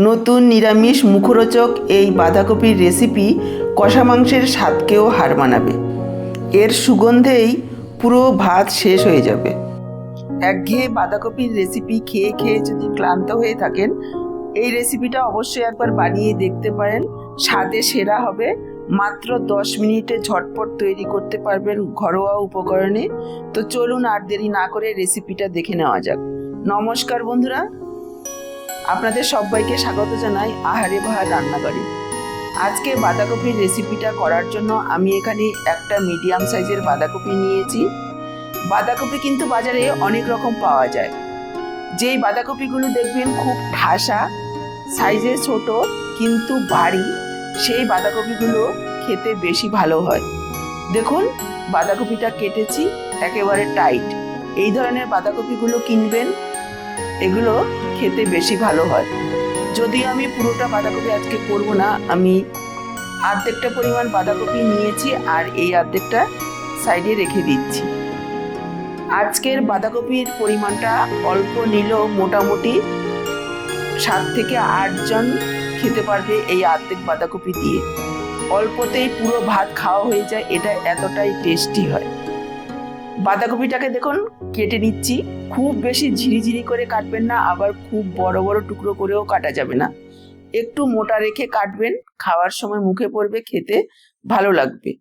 নতুন নিরামিষ মুখরোচক এই বাঁধাকপির রেসিপি কষা মাংসের স্বাদকেও হার মানাবে। এর সুগন্ধেই পুরো ভাত শেষ হয়ে যাবে। একঘেয়ে বাঁধাকপির রেসিপি খেয়ে খেয়ে যদি ক্লান্ত হয়ে থাকেন, এই রেসিপিটা অবশ্যই একবার বানিয়ে দেখতে পারেন। স্বাদে সেরা হবে। মাত্র 10 মিনিটে ঝটপট তৈরি করতে পারবেন ঘরোয়া উপকরণে। তো চলুন আর দেরি না করে রেসিপিটা দেখে নেওয়া যাক। নমস্কার বন্ধুরা, আপনাদের সবাইকে স্বাগত জানাই আহারে বাহার রান্নাঘরে। আজকে বাঁধাকপির রেসিপিটা করার জন্য আমি এখানে একটা মিডিয়াম সাইজের বাঁধাকপি নিয়েছি। বাঁধাকপি কিন্তু বাজারে অনেক রকম পাওয়া যায়। যেই বাঁধাকপিগুলো দেখবেন খুব ঠাসা, সাইজে ছোট কিন্তু ভারী, সেই বাঁধাকপিগুলো খেতে বেশি ভালো হয়। দেখুন, বাঁধাকপিটা কেটেছি একেবারে টাইট। এই ধরনের বাঁধাকপিগুলো কিনবেন, এগুলো খেতে বেশি ভালো হয়। যদিও আমি পুরোটা বাঁধাকপি আজকে করব না, আমি অর্ধেকটা পরিমাণ বাঁধাকপি নিয়েছি আর এই অর্ধেকটা সাইডে রেখে দিচ্ছি। আজকের বাঁধাকপির পরিমাণটা অল্প নিলেও মোটামুটি 7 থেকে 8 জন খেতে পারবে এই অর্ধেক বাঁধাকপি দিয়ে। অল্পতেই পুরো ভাত খাওয়া হয়ে যায়, এটা এতটাই টেস্টি হয়। বাঁধাকপিটাকে দেখুন কেটে নিচ্ছি। খুব বেশি ঝিরিঝিরি করে কাটবেন না, আবার খুব বড় বড় টুকরো করেও কাটা যাবে না। একটু মোটা রেখে কাটবেন, খাওয়ার সময় মুখে পড়বে, খেতে ভালো লাগবে।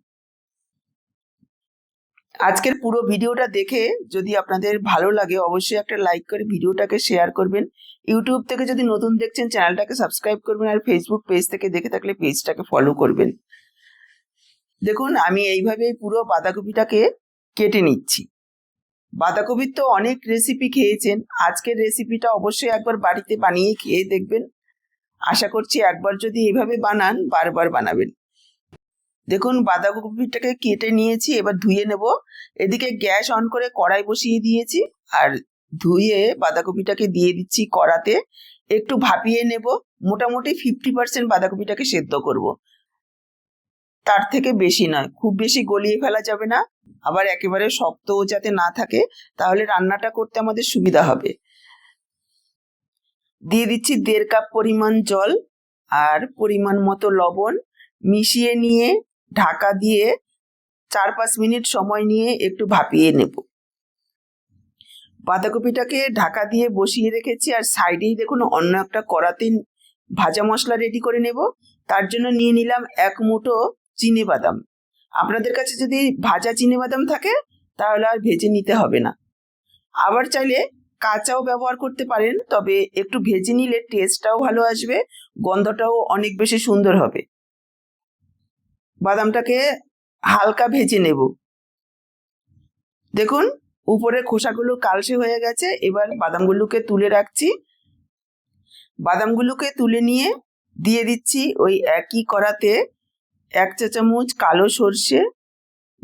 আজকের পুরো ভিডিওটা দেখে যদি আপনাদের ভালো লাগে অবশ্যই একটা লাইক করে ভিডিওটাকে শেয়ার করবেন। ইউটিউব থেকে যদি নতুন দেখছেন চ্যানেলটাকে সাবস্ক্রাইব করবেন, আর ফেসবুক পেজ থেকে দেখে থাকলে পেজটাকে ফলো করবেন। দেখুন, আমি এইভাবেই পুরো বাঁধাকপিটাকে কেটে নিচ্ছি। বাঁধাকপির তো অনেক রেসিপি খেয়েছেন, আজকের রেসিপিটা অবশ্যই একবার বাড়িতে বানিয়ে খেয়ে দেখবেন। আশা করছি একবার যদি এইভাবে বানান বারবার বানাবেন। দেখুন, বাঁধাকপিটাকে কেটে নিয়েছি, এবার ধুয়ে নেব। এদিকে গ্যাস অন করে কড়াই বসিয়ে দিয়েছি, আর ধুয়ে বাঁধাকপিটাকে দিয়ে দিচ্ছি কড়াতে। একটু ভাপিয়ে নেব। মোটামুটি 50% বাঁধাকপিটাকে সেদ্ধ করব, তার থেকে বেশি নয়। খুব বেশি গলিয়ে ফেলা যাবে না, আবার একেবারে শক্তও যাতে না থাকে, তাহলে রান্নাটা করতে আমাদের সুবিধা হবে। দিয়ে দিচ্ছি 1.5 কাপ পরিমাণ জল আর পরিমাণ মতো লবণ। মিশিয়ে নিয়ে ঢাকা দিয়ে 4-5 মিনিট সময় নিয়ে একটু ভাপিয়ে নেব। বাঁধাকপিটাকে ঢাকা দিয়ে বসিয়ে রেখেছি, আর সাইডেই দেখুন অন্য একটা কড়াতে ভাজা মশলা রেডি করে নেব। তার জন্য নিয়ে নিলাম 1 মুঠো চিনেবাদাম। আপনাদের কাছে যদি ভাজা চিনেবাদাম থাকে তাহলে আর ভেজে নিতে হবে না। আবার চাইলে কাঁচাও ব্যবহার করতে পারেন, তবে একটু ভেজে নিলে টেস্টটাও ভালো আসবে, গন্ধটাও অনেক বেশি সুন্দর হবে। বাদামটাকে হালকা ভেজে নেব। দেখুন, উপরে খোসাগুলো কালচে হয়ে গেছে। এবার বাদামগুলোকে তুলে রাখছি। বাদামগুলোকে তুলে নিয়ে দিয়ে দিচ্ছি ওই একই কড়াতে 1 চা চামচ কালো সর্ষে।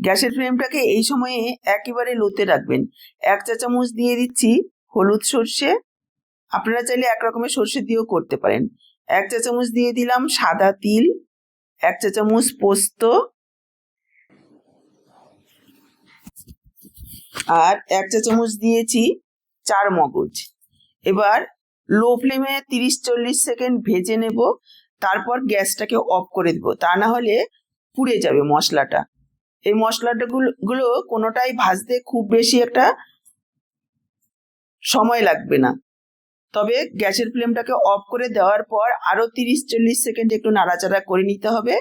গ্যাসের ফ্লেমটাকে এই সময়ে একেবারে লোতে রাখবেন। 1 চা চামচ দিয়ে দিচ্ছি হলুদ সর্ষে। আপনারা চাইলে এক রকমের সর্ষে দিয়েও করতে পারেন। 1 চা চামচ দিয়ে দিলাম সাদা তিল, 1 চা চামচ পোস্ত, আর 1 চা চামচ দিয়েছি চার মগজ। এবার লো ফ্লেমে 30-40 সেকেন্ড ভেজে নেব, তারপর গ্যাসটাকে অফ করে দেবো, তা না হলে পুড়ে যাবে মশলাটা। এই মশলাটাগুলো কোনোটাই ভাজতে খুব বেশি একটা সময় লাগবে না, তবে গ্যাসের ফ্লেমটাকে অফ করে দেওয়ার পর আরও 30-40 সেকেন্ড একটু নাড়াচাড়া করে নিতে হবে।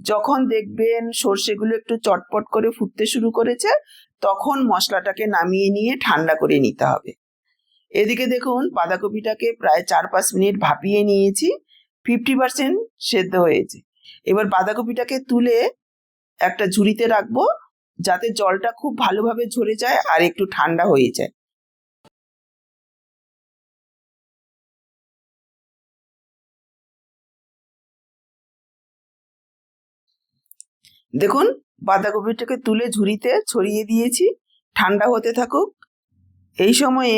যখন দেখবেন সর্ষেগুলো একটু চটপট করে ফুটতে শুরু করেছে, তখন মশলাটাকে নামিয়ে নিয়ে ঠান্ডা করে নিতে হবে। এদিকে দেখুন, বাঁধাকপিটাকে প্রায় 4-5 মিনিট ভাপিয়ে নিয়েছি, 50% সেদ্ধ হয়েছে। এবার বাঁধাকপিটাকে তুলে একটা ঝুড়িতে রাখবো, যাতে জলটা খুব ভালোভাবে ঝরে যায় আর একটু ঠান্ডা হয়ে যায়। দেখুন, বাঁধাকপিটাকে তুলে ঝুড়িতে ছড়িয়ে দিয়েছি, ঠান্ডা হতে থাকুক। এই সময়ে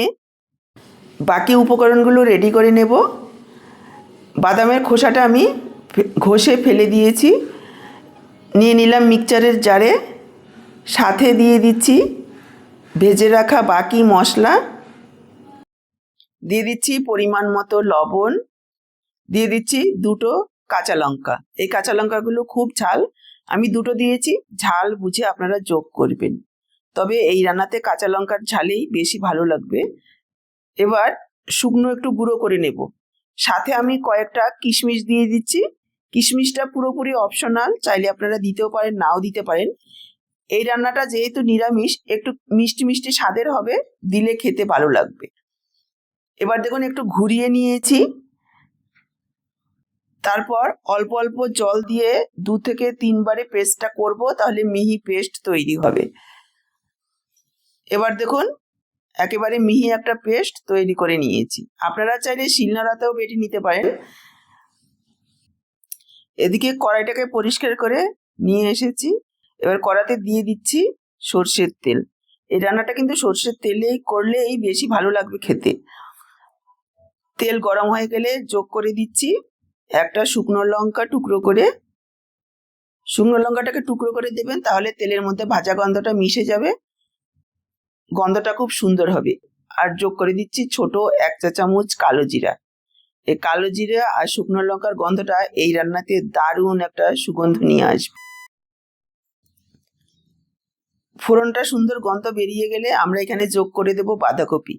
বাকি উপকরণগুলো রেডি করে নেব। বাদামের খোসাটা আমি ঘষে ফেলে দিয়েছি, নিয়ে নিলাম মিক্সচারের জারে। সাথে দিয়ে দিচ্ছি ভেজে রাখা বাকি মশলা, দিয়ে দিচ্ছি পরিমাণ মতো লবণ, দিয়ে দিচ্ছি দুটো কাঁচা লঙ্কা। এই কাঁচা লঙ্কাগুলো খুব ঝাল, আমি দুটো দিয়েছি, ঝাল বুঝে আপনারা যোগ করবেন, তবে এই রান্নাতে কাঁচা লঙ্কার ঝালেই বেশি ভালো লাগবে। এবার শুকনো একটু গুঁড়ো করে নেব, সাথে আমি কয়েকটা কিশমিশ দিয়ে দিচ্ছি। কিশমিশটা পুরোপুরি অপশনাল, চাইলে আপনারা দিতেও পারেন, নাও দিতে পারেন। এই রান্নাটা যেহেতু নিরামিষ, একটু মিষ্টি মিষ্টি স্বাদের হবে, দিলে খেতে ভালো লাগবে। এবার দেখুন একটু ঘুরিয়ে নিয়েছি, তারপর অল্প অল্প জল দিয়ে 2 থেকে 3 বারে পেস্টটা করব, তাহলে মিহি পেস্ট তৈরি হবে। এবার দেখুন একেবারে মিহি একটা পেস্ট তৈরি করে নিয়েছি। আপনারা চাইলে শিলনোড়াতেও বেটে নিতে পারেন। এদিকে কড়াইটাকে পরিষ্কার করে নিয়ে এসেছি, এবার কড়াতে দিয়ে দিচ্ছি সর্ষের তেল। এই রান্নাটা কিন্তু সর্ষের তেলেই করলেই বেশি ভালো লাগবে খেতে। তেল গরম হয়ে গেলে যোগ করে দিচ্ছি একটা শুকনো লঙ্কা টুকরো করে। শুকনো লঙ্কাটাকে টুকরো করে দেবেন, তাহলে তেলের মধ্যে ভাজা গন্ধটা মিশে যাবে, গন্ধটা খুব সুন্দর হবে। আর যোগ করে দিচ্ছি ছোট 1 চা চামচ কালো জিরা। এই কালো জিরা আর শুকনো লঙ্কার গন্ধটা এই রান্নাতে দারুণ একটা সুগন্ধ নিয়ে আসবে। ফোড়নটা সুন্দর গন্ধ বেরিয়ে গেলে আমরা এখানে যোগ করে দেব বাঁধাকপি।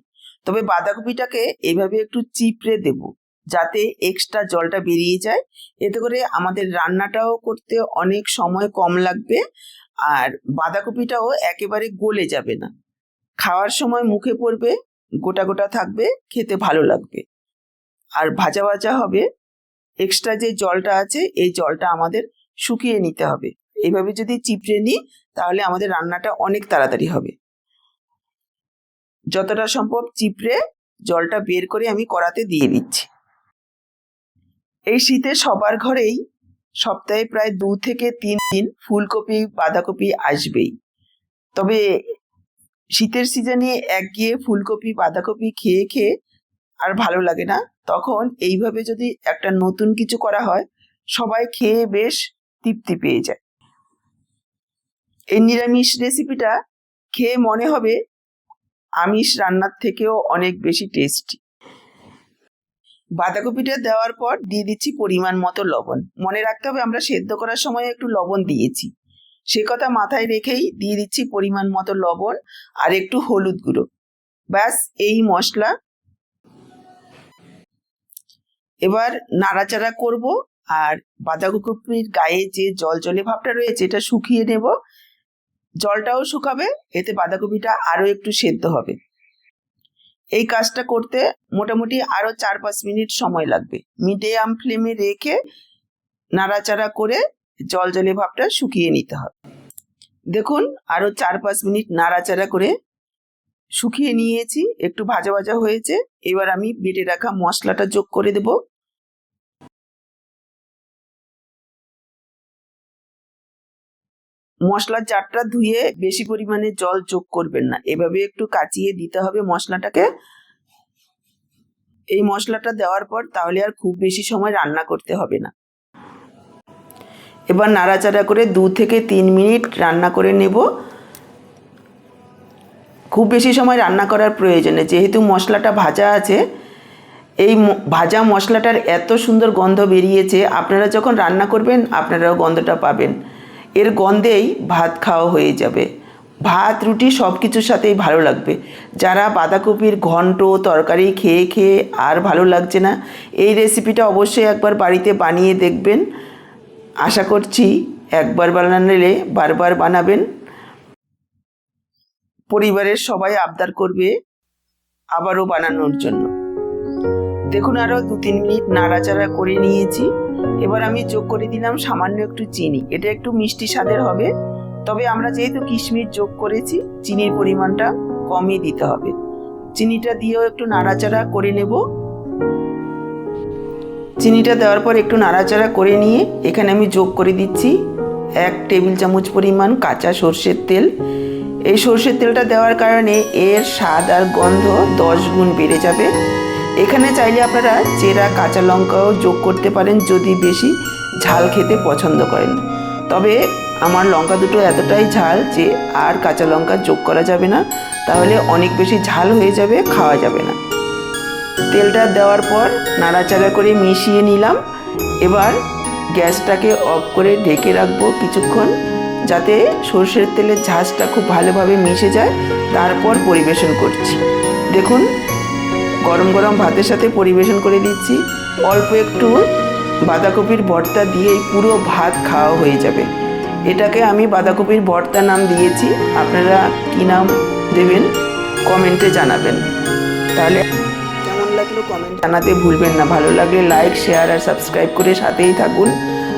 তবে বাঁধাকপিটাকে এইভাবে একটু চিপড়ে দেব, যাতে এক্সট্রা জলটা বেরিয়ে যায়। এতে করে আমাদের রান্নাটাও করতে অনেক সময় কম লাগবে, আর বাঁধাকপিটাও একেবারে গলে যাবে না, খাওয়ার সময় মুখে পড়বে, গোটা গোটা থাকবে, খেতে ভালো লাগবে। আর ভাজা ভাজা হবে, এক্সট্রা যে জলটা আছে এই জলটা আমাদের শুকিয়ে নিতে হবে। এইভাবে যদি চিপড়ে নিই তাহলে আমাদের রান্নাটা অনেক তাড়াতাড়ি হবে। যতটা সম্ভব চিপড়ে জলটা বের করে আমি কড়াতে দিয়ে দিচ্ছি। এই শীতে সবার ঘরেই সপ্তাহে প্রায় 2 থেকে 3 দিন ফুলকপি বাঁধাকপি আসবেই। তবে শীতের সিজনে একঘেয়ে ফুলকপি বাঁধাকপি খেয়ে খেয়ে আর ভালো লাগে না, তখন এইভাবে যদি একটা নতুন কিছু করা হয় সবাই খেয়ে বেশ তৃপ্তি পেয়ে যায়। এই নিরামিষ রেসিপিটা খেয়ে মনে হবে আমিষ রান্নার থেকেও অনেক বেশি টেস্টি। বাঁধাকপিটা দেওয়ার পর দিয়ে দিচ্ছি পরিমাণ মতো লবণ। মনে রাখতে হবে আমরা সেদ্ধ করার সময় একটু লবণ দিয়েছি, সে কথা মাথায় রেখেই দিয়ে দিচ্ছি পরিমাণ মতো লবণ আর একটু হলুদ গুঁড়ো। ব্যাস এই মশলা। এবার নাড়াচাড়া করব, আর বাঁধাকপির গায়ে যে জল জলে ভাবটা রয়েছে এটা শুকিয়ে নেব। জলটাও শুকাবে, এতে বাঁধাকপিটা আরও একটু সেদ্ধ হবে। এই কাজটা করতে মোটামুটি আরও 4-5 মিনিট সময় লাগবে। মিডিয়াম ফ্লেমে রেখে নাড়াচাড়া করে জল জলে ভাবটা শুকিয়ে নিতে হবে। দেখুন আরও 4-5 মিনিট নাড়াচাড়া করে শুকিয়ে নিয়েছি, একটু ভাজা ভাজা হয়েছে। এবার আমি বেটে রাখা মশলাটা যোগ করে দেব। মশলার জারটা ধুয়ে বেশি পরিমাণে জল যোগ করবেন না, এভাবে একটু কাচিয়ে দিতে হবে মশলাটাকে। এই মশলাটা দেওয়ার পর তাহলে আর খুব বেশি সময় রান্না করতে হবে না। এবার নাড়াচাড়া করে 2 থেকে 3 মিনিট রান্না করে নেব। খুব বেশি সময় রান্না করার প্রয়োজন নেই, যেহেতু মশলাটা ভাজা আছে। এই ভাজা মশলাটার এত সুন্দর গন্ধ বেরিয়েছে, আপনারা যখন রান্না করবেন আপনারাও গন্ধটা পাবেন। এর গন্ধেই ভাত খাওয়া হয়ে যাবে, ভাত রুটি সব কিছুর সাথেই ভালো লাগবে। যারা বাঁধাকপির ঘন্ট তরকারি খেয়ে খেয়ে আর ভালো লাগছে না, এই রেসিপিটা অবশ্যই একবার বাড়িতে বানিয়ে দেখবেন। আশা করছি একবার বানালে বারবার বানাবেন। পরিবারের সবাই আবদার করবে আবারও বানানোর জন্য। দেখুন আরও 2-3 মিনিট নাড়াচাড়া করে নিয়েছি। এবার আমি যোগ করে দিলাম সামান্য একটু চিনি। এটা একটু মিষ্টি স্বাদের হবে, তবে আমরা যেহেতু কিশমিশ যোগ করেছি চিনির পরিমাণটা কমই দিতে হবে। চিনিটা দিয়েও একটু নাড়াচাড়া করে নেব। চিনিটা দেওয়ার পর একটু নাড়াচাড়া করে নিয়ে এখানে আমি যোগ করে দিচ্ছি 1 টেবিল চামচ পরিমাণ কাঁচা সর্ষের তেল। এই সর্ষের তেলটা দেওয়ার কারণে এর স্বাদ আর গন্ধ 10 গুণ বেড়ে যাবে। এখানে চাইলে আপনারা চেরা কাঁচা লঙ্কাও যোগ করতে পারেন যদি বেশি ঝাল খেতে পছন্দ করেন। তবে আমার লঙ্কা দুটো এতটাই ঝাল যে আর কাঁচা লঙ্কা যোগ করা যাবে না, তাহলে অনেক বেশি ঝাল হয়ে যাবে, খাওয়া যাবে না। তেলটা দেওয়ার পর নাড়াচাড়া করে মিশিয়ে নিলাম। এবার গ্যাসটাকে অফ করে ঢেকে রাখবো কিছুক্ষণ, যাতে সর্ষের তেলের ঝাঁঝটা খুব ভালোভাবে মিশে যায়। তারপর পরিবেশন করছি। দেখুন, গরম গরম ভাতের সাথে পরিবেশন করে দিচ্ছি। অল্প একটু বাঁধাকপির ভর্তা দিয়েই পুরো ভাত খাওয়া হয়ে যাবে। এটাকে আমি বাঁধাকপির ভর্তা নাম দিয়েছি। আপনারা কী নাম দেবেন কমেন্টে জানাবেন। তাহলে কেমন লাগলো কমেন্ট জানাতে ভুলবেন না। ভালো লাগলে লাইক, শেয়ার আর সাবস্ক্রাইব করে সাথেই থাকুন।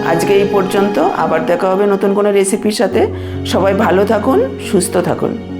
আজকে এই পর্যন্ত, আবার দেখা হবে নতুন কোনো রেসিপির সাথে। সবাই ভালো থাকুন, সুস্থ থাকুন।